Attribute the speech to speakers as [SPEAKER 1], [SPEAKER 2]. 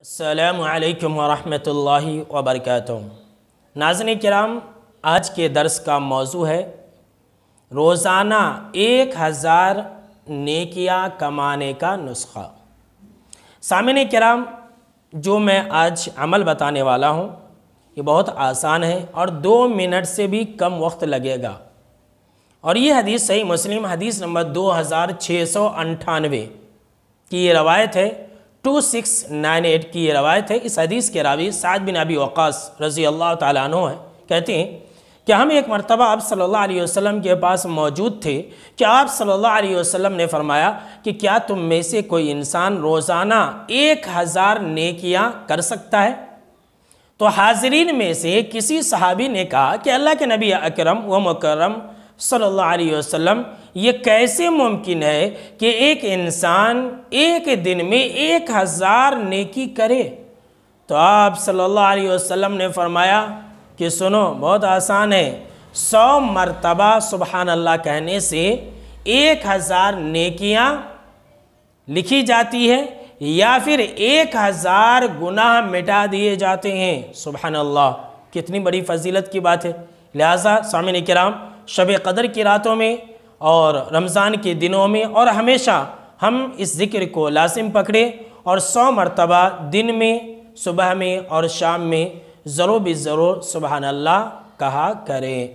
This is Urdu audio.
[SPEAKER 1] السلام علیکم ورحمۃ اللہ وبرکاتہ۔ ناظرین کرام، آج کے درس کا موضوع ہے روزانہ 1000 نیکیاں کمانے کا نسخہ۔ سامعین کرام، جو میں آج عمل بتانے والا ہوں یہ بہت آسان ہے اور 2 منٹ سے بھی کم وقت لگے گا، اور یہ حدیث صحیح مسلم حدیث نمبر 2698 کی یہ روایت ہے، 2698 کی یہ روایت ہے۔ اس حدیث کے راوی سعد بن ابی وقاص رضی اللہ تعالیٰ عنہ ہیں۔ کہتے ہیں کہ ہم ایک مرتبہ آپ صلی اللہ علیہ وسلم کے پاس موجود تھے کہ آپ صلی اللہ علیہ وسلم نے فرمایا کہ کیا تم میں سے کوئی انسان روزانہ 1000 نیکیاں کر سکتا ہے؟ تو حاضرین میں سے کسی صحابی نے کہا کہ اللہ کے نبی اکرم و مکرم صلی اللہ علیہ وسلم، یہ کیسے ممکن ہے کہ ایک انسان ایک دن میں 1000 نیکی کرے؟ تو آپ صلی اللہ علیہ وسلم نے فرمایا کہ سنو، بہت آسان ہے، 100 مرتبہ سبحان اللہ کہنے سے 1000 نیکیاں لکھی جاتی ہے، یا پھر 1000 گناہ مٹا دیے جاتے ہیں۔ سبحان اللہ، کتنی بڑی فضیلت کی بات ہے۔ لہٰذا سامعین کرام، شب قدر کی راتوں میں اور رمضان کے دنوں میں اور ہمیشہ ہم اس ذکر کو لازم پکڑیں اور 100 مرتبہ دن میں، صبح میں اور شام میں ضرور سبحان اللہ کہا کریں۔